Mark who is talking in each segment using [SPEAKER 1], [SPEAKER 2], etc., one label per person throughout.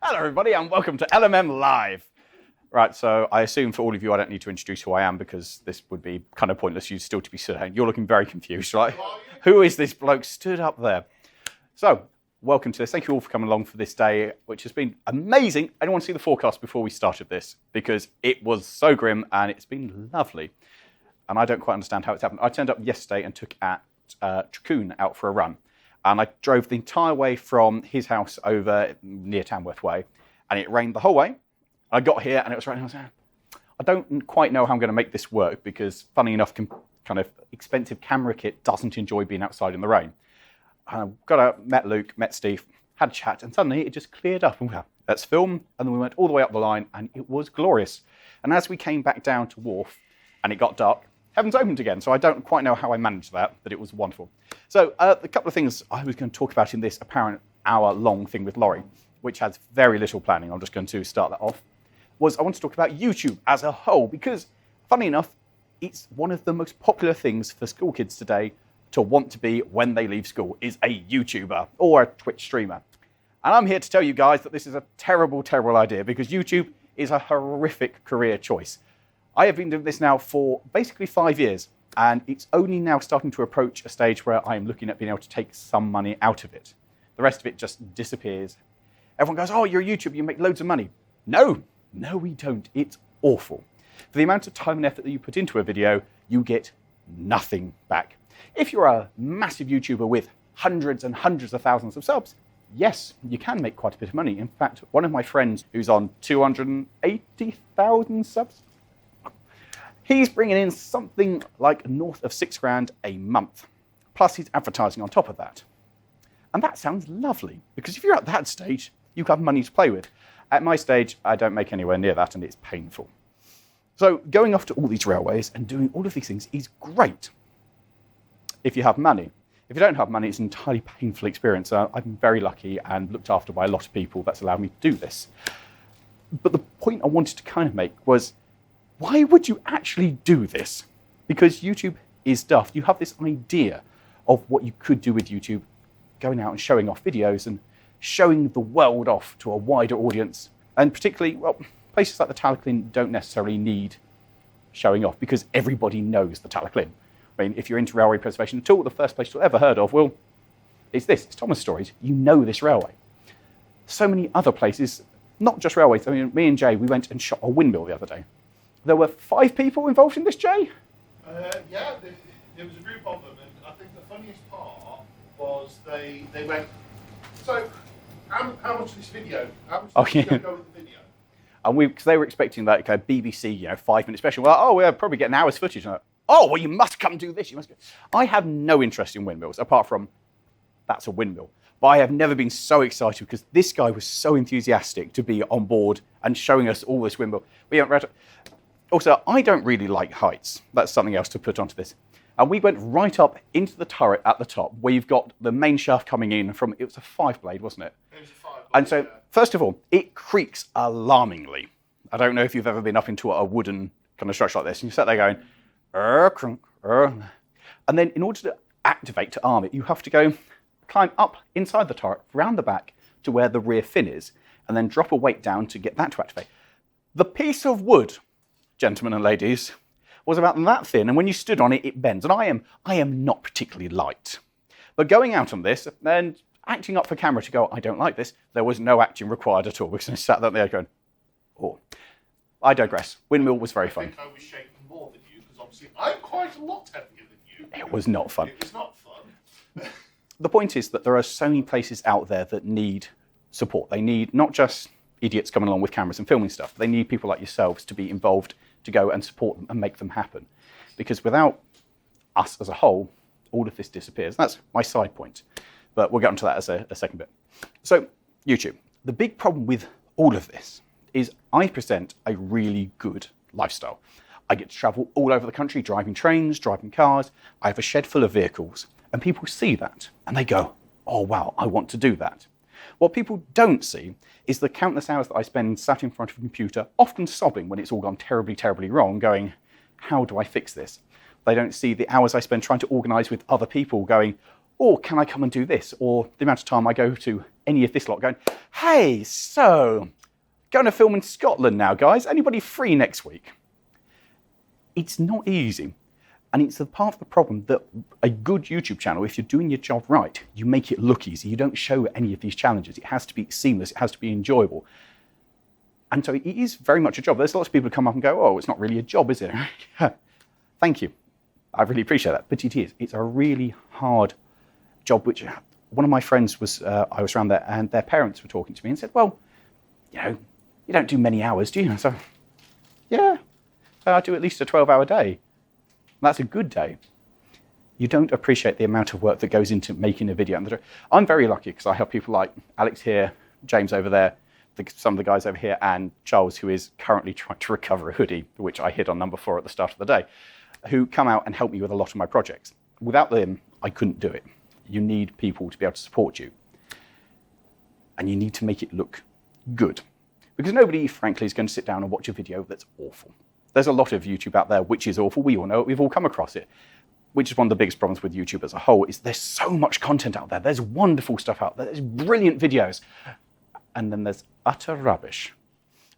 [SPEAKER 1] Hello everybody and welcome to LMM Live. Right, so I assume for all of you I don't need to introduce who I am because this would be kind of pointless. You'd still to be sitting. You're looking very confused, right? Who is this bloke stood up there? So, welcome to this. Thank you all for coming along for this day, which has been amazing. I don't want to see the forecast before we started this because it was so grim and it's been lovely. And I don't quite understand how it's happened. I turned up yesterday and took Traccoon out for a run. And I drove the entire way from his house over near Tamworth Way. And it rained the whole way. I got here and it was raining. I was like, I don't quite know how I'm going to make this work because, funny enough, kind of expensive camera kit doesn't enjoy being outside in the rain. Got out, met Luke, met Steve, had a chat, and suddenly it just cleared up. And we went, let's film. And then we went all the way up the line and it was glorious. And as we came back down to Wharf and it got dark, heavens opened again. So I don't quite know how I managed that, but it was wonderful. So a couple of things I was going to talk about in this apparent hour-long thing with Lawrie, which has very little planning. I'm just going to start that off. Was I want to talk about YouTube as a whole because, funny enough, it's one of the most popular things for school kids today to want to be when they leave school is a YouTuber or a Twitch streamer. And I'm here to tell you guys that this is a terrible, terrible idea because YouTube is a horrific career choice. I have been doing this now for basically 5 years, and it's only now starting to approach a stage where I am looking at being able to take some money out of it. The rest of it just disappears. Everyone goes, oh, you're a YouTuber, you make loads of money. No, we don't. It's awful. For the amount of time and effort that you put into a video, you get nothing back. If you're a massive YouTuber with hundreds and hundreds of thousands of subs, yes, you can make quite a bit of money. In fact, one of my friends who's on 280,000 subs, he's bringing in something like north of £6,000 a month. Plus he's advertising on top of that. And that sounds lovely, because if you're at that stage, you have money to play with. At my stage, I don't make anywhere near that, and it's painful. So going off to all these railways and doing all of these things is great if you have money. If you don't have money, it's an entirely painful experience. I've been very lucky and looked after by a lot of people that's allowed me to do this. But the point I wanted to kind of make was, why would you actually do this? Because YouTube is daft. You have this idea of what you could do with YouTube, going out and showing off videos and showing the world off to a wider audience. And particularly, well, places like the Talyllyn don't necessarily need showing off because everybody knows the Talyllyn. I mean, if you're into railway preservation at all, the first place you'll ever heard of, well, it's this. It's Thomas Stories. You know this railway. So many other places, not just railways. I mean, me and Jay, we went and shot a windmill the other day. There were 5 people involved in this, Jay?
[SPEAKER 2] Yeah, there was a group of them, and I think the funniest part was they went, so how much is this video? How much does this go with the video?
[SPEAKER 1] And because they were expecting that kind of BBC, 5-minute special. Well, oh, we'll probably get an hour's footage. And oh, well, you must come do this. You must. I have no interest in windmills, apart from that's a windmill. But I have never been so excited because this guy was so enthusiastic to be on board and showing us all this windmill. We haven't read. Also, I don't really like heights. That's something else to put onto this. And we went right up into the turret at the top, where you've got the main shaft coming in from, it was a 5-blade, wasn't it?
[SPEAKER 2] It was a 5-blade,
[SPEAKER 1] and so,
[SPEAKER 2] yeah. First
[SPEAKER 1] of all, it creaks alarmingly. I don't know if you've ever been up into a wooden kind of structure like this, and you sat there going, crunk, and then in order to activate, to arm it, you have to go climb up inside the turret, round the back to where the rear fin is, and then drop a weight down to get that to activate. The piece of wood, gentlemen and ladies, was about that thin, and when you stood on it, it bends. And I am not particularly light. But going out on this and acting up for camera to go, I don't like this, there was no acting required at all, because I sat there going, oh. I digress. Windmill was very fun.
[SPEAKER 2] I think I was shaking more than you, because obviously I'm quite a lot heavier than you.
[SPEAKER 1] It was not fun.
[SPEAKER 2] It was not fun.
[SPEAKER 1] The point is that there are so many places out there that need support. They need not just idiots coming along with cameras and filming stuff. They need people like yourselves to be involved to go and support them and make them happen. Because without us as a whole, all of this disappears. That's my side point. But we'll get onto that as a second bit. So, YouTube. The big problem with all of this is I present a really good lifestyle. I get to travel all over the country, driving trains, driving cars. I have a shed full of vehicles. And people see that and they go, oh, wow, I want to do that. What people don't see is the countless hours that I spend sat in front of a computer, often sobbing when it's all gone terribly, terribly wrong, going, how do I fix this? They don't see the hours I spend trying to organise with other people going, oh, can I come and do this? Or the amount of time I go to any of this lot going, hey, so, going to film in Scotland now, guys. Anybody free next week? It's not easy. And it's the part of the problem that a good YouTube channel, if you're doing your job right, you make it look easy. You don't show any of these challenges. It has to be seamless. It has to be enjoyable. And so it is very much a job. There's lots of people who come up and go, oh, it's not really a job, is it? Thank you. I really appreciate that. But it is. It's a really hard job, which one of my friends was, I was around there, and their parents were talking to me and said, well, you don't do many hours, do you? So, yeah, I do at least a 12-hour day. That's a good day. You don't appreciate the amount of work that goes into making a video. I'm very lucky because I have people like Alex here, James over there, some of the guys over here, and Charles, who is currently trying to recover a hoodie, which I hit on number 4 at the start of the day, who come out and help me with a lot of my projects. Without them, I couldn't do it. You need people to be able to support you. And you need to make it look good. Because nobody, frankly, is going to sit down and watch a video that's awful. There's a lot of YouTube out there which is awful. We all know it. We've all come across it. Which is one of the biggest problems with YouTube as a whole, is there's so much content out there. There's wonderful stuff out there. There's brilliant videos. And then there's utter rubbish.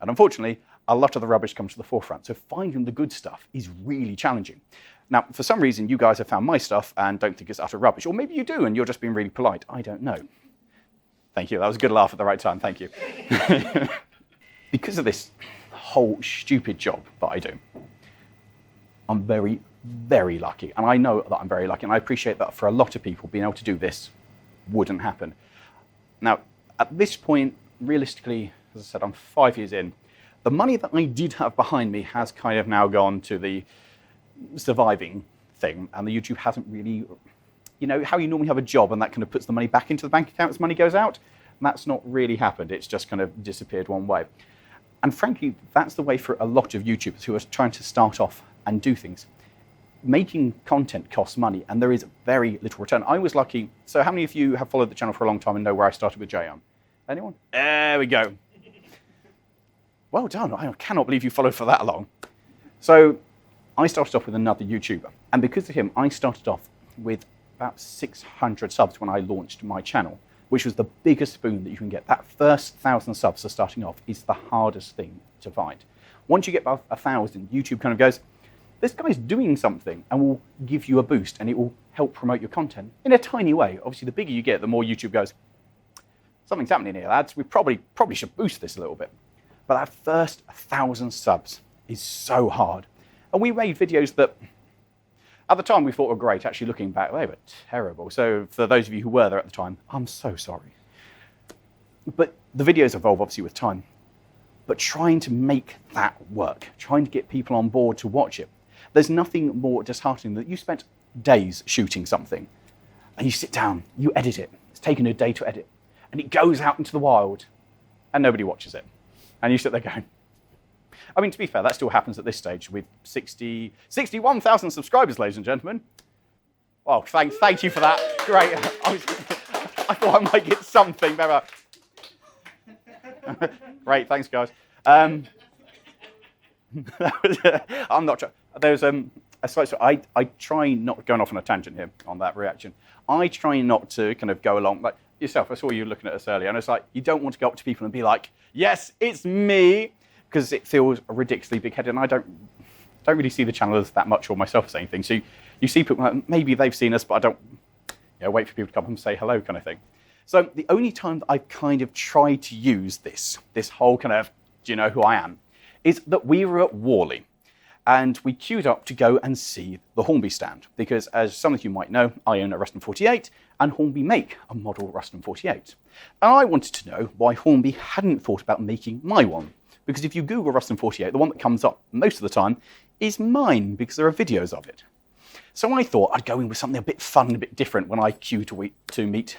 [SPEAKER 1] And unfortunately, a lot of the rubbish comes to the forefront. So finding the good stuff is really challenging. Now, for some reason, you guys have found my stuff and don't think it's utter rubbish. Or maybe you do and you're just being really polite. I don't know. Thank you. That was a good laugh at the right time. Thank you. Because of this whole stupid job that I do, I'm very, very lucky. And I know that I'm very lucky. And I appreciate that for a lot of people, being able to do this wouldn't happen. Now, at this point, realistically, as I said, I'm 5 years in. The money that I did have behind me has kind of now gone to the surviving thing. And the YouTube hasn't really, how you normally have a job and that kind of puts the money back into the bank account as money goes out? And that's not really happened. It's just kind of disappeared one way. And frankly, that's the way for a lot of YouTubers who are trying to start off and do things. Making content costs money, and there is very little return. I was lucky. So how many of you have followed the channel for a long time and know where I started with JM? Anyone? There we go. Well done. I cannot believe you followed for that long. So I started off with another YouTuber. And because of him, I started off with about 600 subs when I launched my channel, which was the biggest boon that you can get. That first 1,000 subs for starting off is the hardest thing to find. Once you get above 1,000, YouTube kind of goes, this guy's doing something, and will give you a boost, and it will help promote your content in a tiny way. Obviously, the bigger you get, the more YouTube goes, something's happening here, lads. We probably should boost this a little bit. But that first 1,000 subs is so hard. And we made videos that, at the time, we thought were great. Actually, looking back, they were terrible. So for those of you who were there at the time, I'm so sorry. But the videos evolve, obviously, with time. But trying to make that work, trying to get people on board to watch it, there's nothing more disheartening than you spent days shooting something, and you sit down, you edit it. It's taken a day to edit, and it goes out into the wild, and nobody watches it. And you sit there going, I mean, to be fair, that still happens at this stage with 61,000 subscribers, ladies and gentlemen. Well, thank you for that. Great. I thought I might get something better. Great, thanks, guys. I'm not sure. There's I try not going off on a tangent here on that reaction. I try not to kind of go along like yourself. I saw you looking at us earlier, and it's like you don't want to go up to people and be like, "Yes, it's me," because it feels ridiculously big-headed, and I don't really see the channel as that much or myself saying things. So you see people like, maybe they've seen us, but I don't wait for people to come and say hello kind of thing. So the only time that I've kind of tried to use this whole kind of, do you know who I am, is that we were at Worley. And we queued up to go and see the Hornby stand. Because as some of you might know, I own a Ruston 48, and Hornby make a model Ruston 48. And I wanted to know why Hornby hadn't thought about making my one. Because if you Google Ruston 48, the one that comes up most of the time is mine, because there are videos of it. So I thought I'd go in with something a bit fun and a bit different when I queued to meet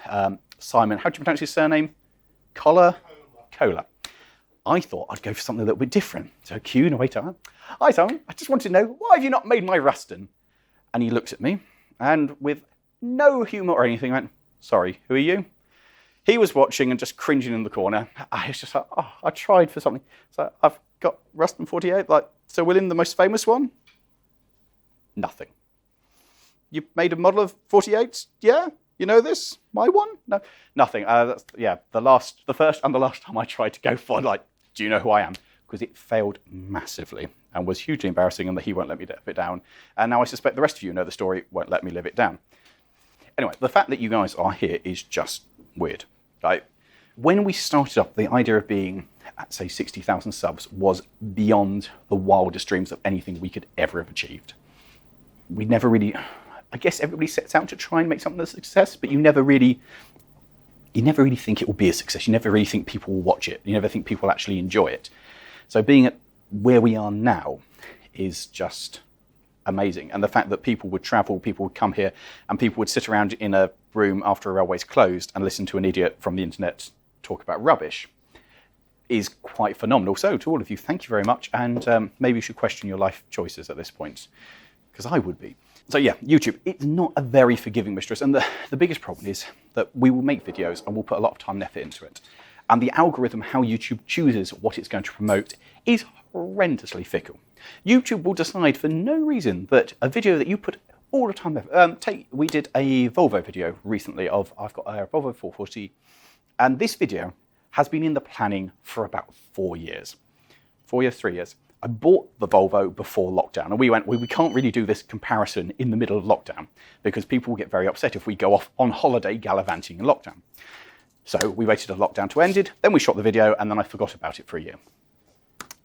[SPEAKER 1] Simon. How do you pronounce his surname? Cola? I thought I'd go for something a little bit different. So queue and wait up. Hi, Simon. I just wanted to know, why have you not made my Ruston? And he looked at me, and with no humour or anything, went, sorry, who are you? He was watching and just cringing in the corner. I was just like, oh, I tried for something. So I've got Ruston 48, like Sir William, the most famous one? Nothing. You made a model of 48? Yeah? You know this? My one? No, nothing. The first and the last time I tried to go for like, do you know who I am? Because it failed massively and was hugely embarrassing, and that he won't let me live it down. And now I suspect the rest of you know the story, won't let me live it down. Anyway, the fact that you guys are here is just weird. Like, when we started up, the idea of being at, say, 60,000 subs was beyond the wildest dreams of anything we could ever have achieved. We never really, I guess everybody sets out to try and make something a success, but you never really think it will be a success. You never really think people will watch it. You never think people will actually enjoy it. So being at where we are now is just amazing. And the fact that people would travel, people would come here, and people would sit around in a room after a railway's closed and listen to an idiot from the internet talk about rubbish is quite phenomenal. So to all of you, thank you very much. And maybe you should question your life choices at this point, because I would be. So yeah, YouTube, it's not a very forgiving mistress. And the biggest problem is that we will make videos and we'll put a lot of time and effort into it. And the algorithm, how YouTube chooses what it's going to promote, is horrendously fickle. YouTube will decide for no reason that a video that you put all the time, we did a Volvo video recently of, I've got a Volvo 440, and this video has been in the planning for about 4 years. 4 years, 3 years. I bought the Volvo before lockdown, and we went, we can't really do this comparison in the middle of lockdown because people will get very upset if we go off on holiday gallivanting in lockdown. So we waited till lockdown to ended, then we shot the video, and then I forgot about it for a year.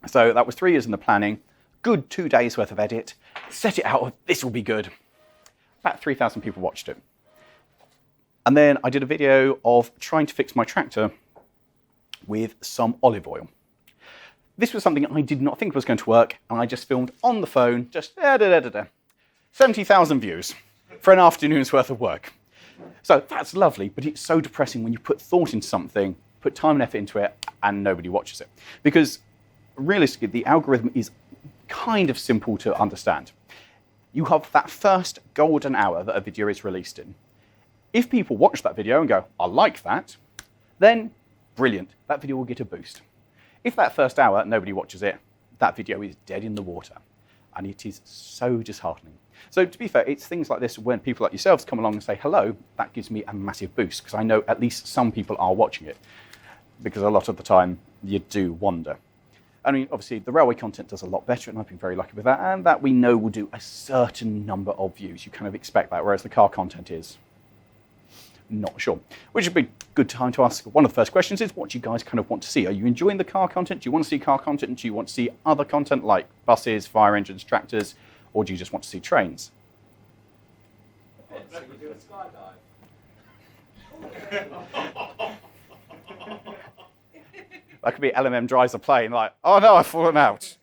[SPEAKER 1] So that was 3 years in the planning, good 2 days worth of edit, set it out, this will be good. About 3,000 people watched it. And then I did a video of trying to fix my tractor with some olive oil. This was something I did not think was going to work, and I just filmed on the phone, just 70,000 views for an afternoon's worth of work. So that's lovely, but it's so depressing when you put thought into something, put time and effort into it, and nobody watches it. Because realistically, the algorithm is kind of simple to understand. You have that first golden hour that a video is released in. If people watch that video and go, I like that, then brilliant, that video will get a boost. If that first hour, nobody watches it, that video is dead in the water. And it is so disheartening. So to be fair, it's things like this when people like yourselves come along and say hello, that gives me a massive boost because I know at least some people are watching it. Because a lot of the time you do wonder. I mean, obviously the railway content does a lot better, and I've been very lucky with that, and that we know will do a certain number of views. You kind of expect that, whereas the car content is not sure. Which would be a good time to ask. One of the first questions is, what do you guys kind of want to see? Are you enjoying the car content? Do you want to see car content? Do you want to see other content like buses, fire engines, tractors, or do you just want to see trains?
[SPEAKER 3] So we do a skydive.
[SPEAKER 1] That could be LMM drives a plane like, oh no, I've fallen out.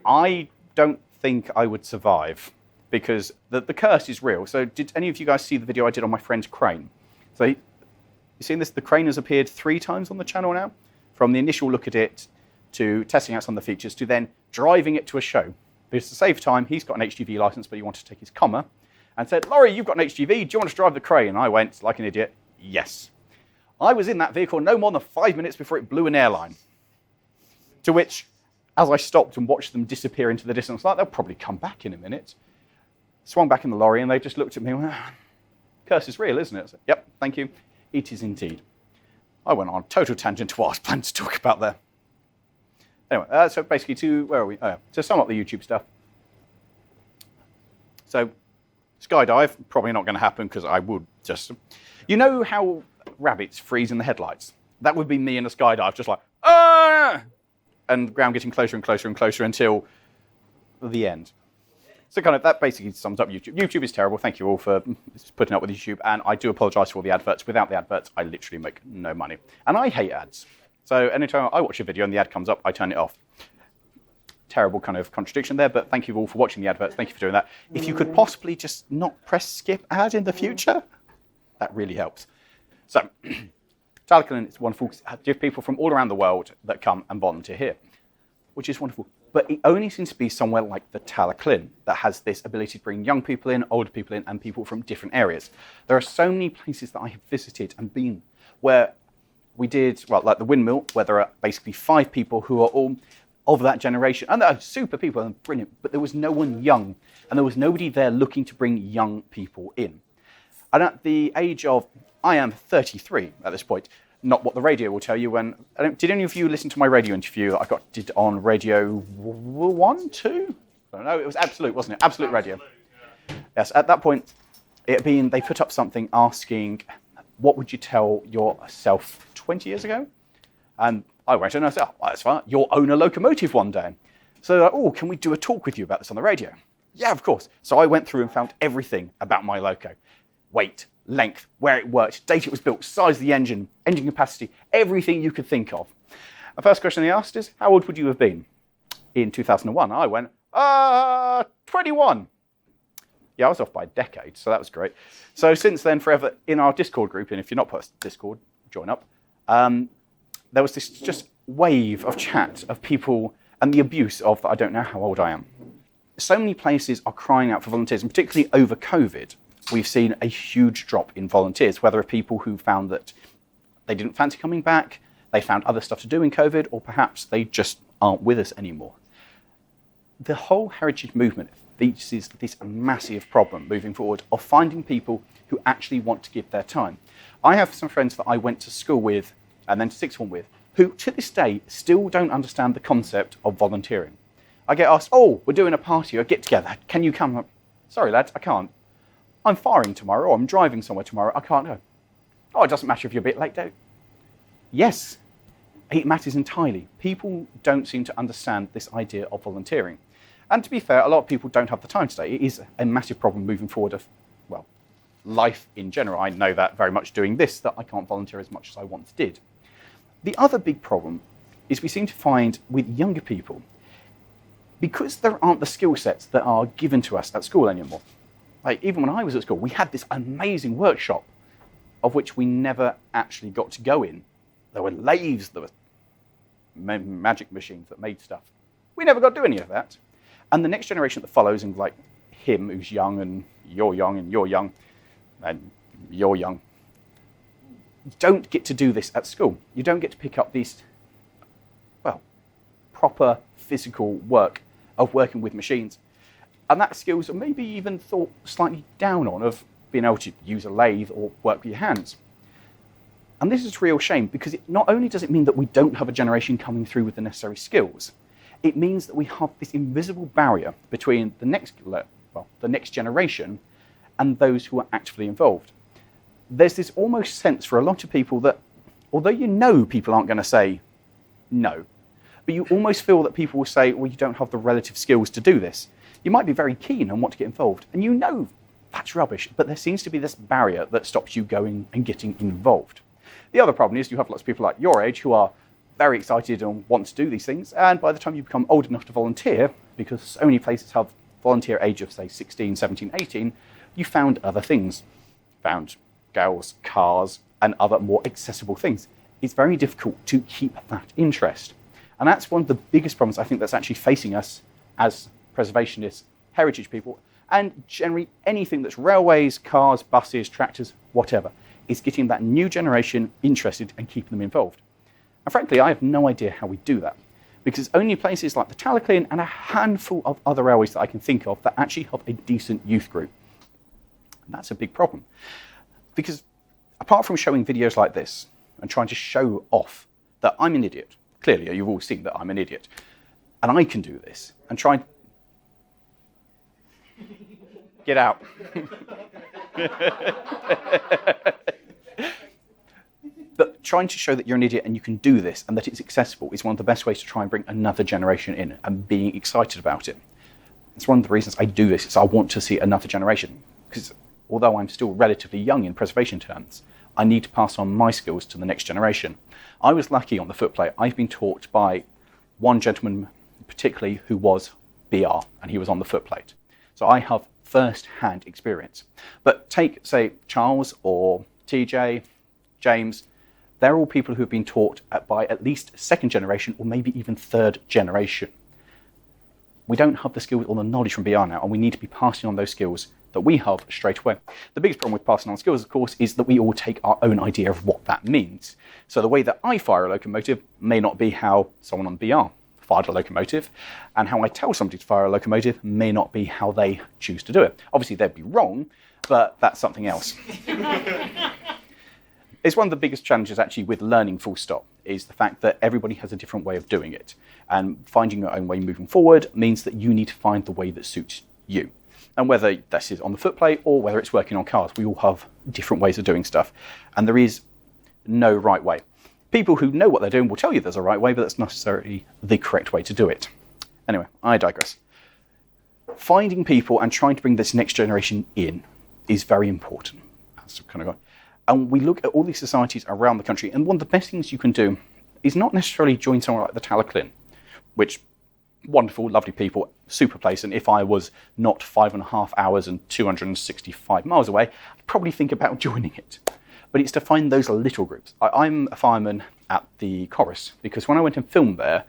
[SPEAKER 1] I don't think I would survive because the curse is real. So did any of you guys see the video I did on my friend's crane? So you seen this? The crane has appeared 3 times on the channel now. From the initial look at it to testing out some of the features to then driving it to a show. Because to save time, he's got an HGV license, but he wanted to take his comma and said, Lawrie, you've got an HGV. Do you want to drive the crane? And I went, like an idiot, yes. I was in that vehicle no more than 5 minutes before it blew an airline. To which, as I stopped and watched them disappear into the distance, like they'll probably come back in a minute. Swung back in the lorry and they just looked at me and went, curse is real, isn't it? I said, yep, thank you. It is indeed. I went on a total tangent to what I was planning to talk about there. Anyway, so basically where are we? Oh, yeah. To sum up the YouTube stuff. So, skydive, probably not going to happen because I would just... You know how rabbits freeze in the headlights? That would be me in a skydive, just like, ah! And the ground getting closer and closer and closer until the end. So kind of that basically sums up YouTube. YouTube is terrible. Thank you all for putting up with YouTube. And I do apologize for all the adverts. Without the adverts, I literally make no money. And I hate ads. So anytime I watch a video and the ad comes up, I turn it off. Terrible kind of contradiction there, but thank you all for watching the adverts. Thank you for doing that. If you could possibly just not press skip ad in the future, that really helps. So, Talyllyn is wonderful. Give people from all around the world that come and volunteer here, which is wonderful. But it only seems to be somewhere like the Talyllyn that has this ability to bring young people in, older people in, and people from different areas. There are so many places that I have visited and been where we did, well, like the windmill, where there are basically 5 people who are all of that generation. And they're super people and brilliant, but there was no one young. And there was nobody there looking to bring young people in. And at the age of, I am 33 at this point, not what the radio will tell you when, did any of you listen to my radio interview that I did on Radio 1, 2? I don't know, it was Absolute, wasn't it? Absolute Radio. Yes, at that point, they put up something asking, what would you tell yourself 20 years ago? And I went and I said, oh, well, that's fine. You'll own a locomotive one day. So they're like, oh, can we do a talk with you about this on the radio? Yeah, of course. So I went through and found everything about my loco. Weight, length, where it worked, date it was built, size of the engine capacity, everything you could think of. The first question they asked is, how old would you have been? In 2001, I went, 21. Yeah, I was off by a decade, so that was great. So since then, forever, in our Discord group, and if you're not part of Discord, join up, there was this just wave of chat of people and the abuse of, I don't know how old I am. So many places are crying out for volunteers, and particularly over COVID, we've seen a huge drop in volunteers, whether of people who found that they didn't fancy coming back, they found other stuff to do in COVID, or perhaps they just aren't with us anymore. The whole heritage movement faces this massive problem moving forward of finding people who actually want to give their time. I have some friends that I went to school with and then to sixth form with who to this day still don't understand the concept of volunteering. I get asked, oh, we're doing a party or a get together, can you come? Sorry lads, I can't. I'm firing tomorrow, or I'm driving somewhere tomorrow, I can't go. Oh, it doesn't matter if you're a bit late, though. Yes, it matters entirely. People don't seem to understand this idea of volunteering. And to be fair, a lot of people don't have the time today. It is a massive problem moving forward of, well, life in general. I know that very much doing this, that I can't volunteer as much as I once did. The other big problem is we seem to find with younger people, because there aren't the skill sets that are given to us at school anymore. Like, even when I was at school, we had this amazing workshop of which we never actually got to go in. There were lathes, there were magic machines that made stuff. We never got to do any of that. And the next generation that follows, and like him who's young and you're young and you're young and you're young, don't get to do this at school. You don't get to pick up these, well, proper physical work of working with machines. And that skills are maybe even thought slightly down on, of being able to use a lathe or work with your hands. And this is a real shame, because not only does it mean that we don't have a generation coming through with the necessary skills, it means that we have this invisible barrier between the next generation and those who are actively involved. There's this almost sense for a lot of people that, although you know people aren't going to say no, but you almost feel that people will say, well, you don't have the relative skills to do this. You might be very keen and want to get involved, and you know that's rubbish, but there seems to be this barrier that stops you going and getting involved. The other problem is you have lots of people like your age who are very excited and want to do these things, and by the time you become old enough to volunteer, because so many places have volunteer age of, say, 16, 17, 18, you found other things. Found girls, cars, and other more accessible things. It's very difficult to keep that interest. And that's one of the biggest problems I think that's actually facing us as preservationists, heritage people, and generally anything that's railways, cars, buses, tractors, whatever, is getting that new generation interested and keeping them involved. And frankly, I have no idea how we do that, because only places like the Talyllyn and a handful of other railways that I can think of that actually have a decent youth group. And that's a big problem, because apart from showing videos like this and trying to show off that I'm an idiot, clearly you've all seen that I'm an idiot, and I can do this, and try and get out. But trying to show that you're an idiot and you can do this and that it's accessible is one of the best ways to try and bring another generation in and being excited about it. It's one of the reasons I do this, is I want to see another generation. Because although I'm still relatively young in preservation terms, I need to pass on my skills to the next generation. I was lucky on the footplate. I've been taught by one gentleman particularly who was BR, and he was on the footplate. So I have first-hand experience. But take, say, Charles or TJ, James, they're all people who have been taught by at least second generation or maybe even third generation. We don't have the skills or the knowledge from BR now, and we need to be passing on those skills that we have straight away. The biggest problem with passing on skills, of course, is that we all take our own idea of what that means. So the way that I fire a locomotive may not be how someone on BR fired a locomotive, and how I tell somebody to fire a locomotive may not be how they choose to do it. Obviously, they'd be wrong, but that's something else. It's one of the biggest challenges actually with learning full stop, is the fact that everybody has a different way of doing it. And finding your own way moving forward means that you need to find the way that suits you. And whether this is on the footplate or whether it's working on cars, we all have different ways of doing stuff. And there is no right way. People who know what they're doing will tell you there's a right way, but that's not necessarily the correct way to do it. Anyway, I digress. Finding people and trying to bring this next generation in is very important. That's kind of. And we look at all these societies around the country, and one of the best things you can do is not necessarily join somewhere like the Talyllyn, which, wonderful, lovely people, super place, and if I was not 5.5 hours and 265 miles away, I'd probably think about joining it. But it's to find those little groups. I'm a fireman at the chorus, because when I went and filmed there,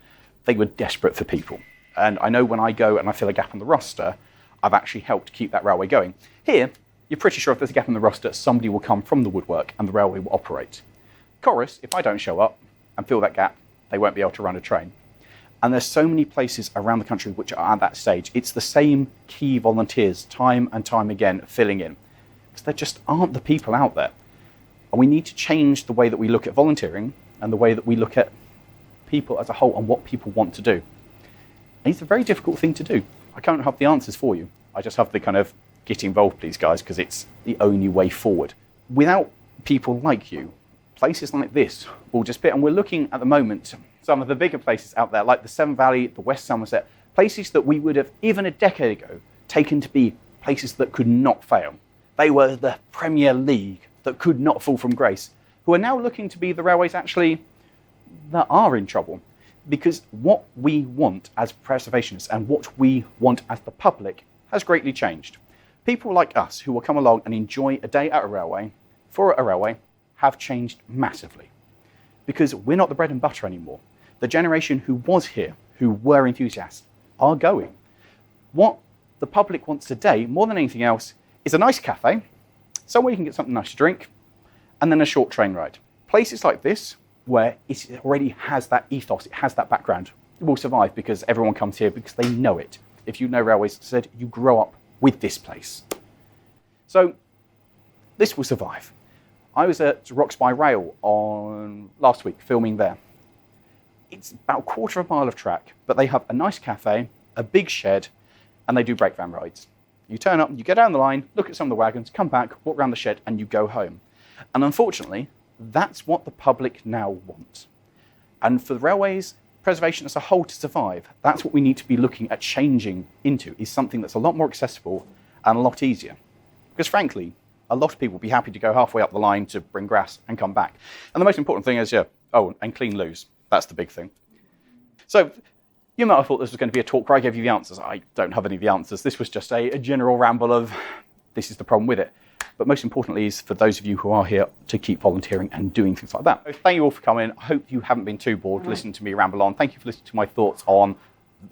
[SPEAKER 1] they were desperate for people. And I know when I go and I fill a gap on the roster, I've actually helped keep that railway going. Here, you're pretty sure if there's a gap in the roster, somebody will come from the woodwork and the railway will operate. Chorus, if I don't show up and fill that gap, they won't be able to run a train. And there's so many places around the country which are at that stage. It's the same key volunteers time and time again filling in, because there just aren't the people out there. And we need to change the way that we look at volunteering and the way that we look at people as a whole and what people want to do. And it's a very difficult thing to do. I can't have the answers for you. I just have the kind of get involved, please, guys, because it's the only way forward. Without people like you, places like this will just be, and we're looking at the moment, some of the bigger places out there, like the Severn Valley, the West Somerset, places that we would have, even a decade ago, taken to be places that could not fail. They were the Premier League that could not fall from grace, who are now looking to be the railways actually that are in trouble. Because what we want as preservationists and what we want as the public has greatly changed. People like us who will come along and enjoy a day at a railway, for a railway, have changed massively. Because we're not the bread and butter anymore. The generation who was here, who were enthusiasts, are going. What the public wants today, more than anything else, is a nice cafe, somewhere you can get something nice to drink, and then a short train ride. Places like this, where it already has that ethos, it has that background, will survive because everyone comes here because they know it. If you know railways, said you grow up with this place. So this will survive. I was at Rocks by Rail on last week, filming there. It's about a quarter of a mile of track, but they have a nice cafe, a big shed, and they do brake van rides. You turn up, you get down the line, look at some of the wagons, come back, walk around the shed, and you go home. And unfortunately, that's what the public now want. And for the railways, preservation as a whole to survive, that's what we need to be looking at changing into, is something that's a lot more accessible and a lot easier. Because frankly, a lot of people will be happy to go halfway up the line to bring grass and come back. And the most important thing is, and clean loos. That's the big thing. So you might have thought this was going to be a talk where I gave you the answers. I don't have any of the answers. This was just a general ramble of, this is the problem with it. But most importantly is for those of you who are here to keep volunteering and doing things like that. So thank you all for coming. I hope you haven't been too bored listening to me ramble on. Thank you for listening to my thoughts on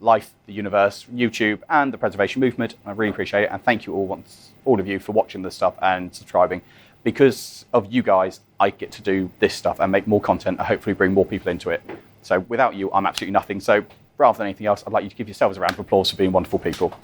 [SPEAKER 1] life, the universe, YouTube, and the preservation movement. I really appreciate it. And thank you all of you for watching this stuff and subscribing. Because of you guys, I get to do this stuff and make more content and hopefully bring more people into it. So without you, I'm absolutely nothing. So rather than anything else, I'd like you to give yourselves a round of applause for being wonderful people.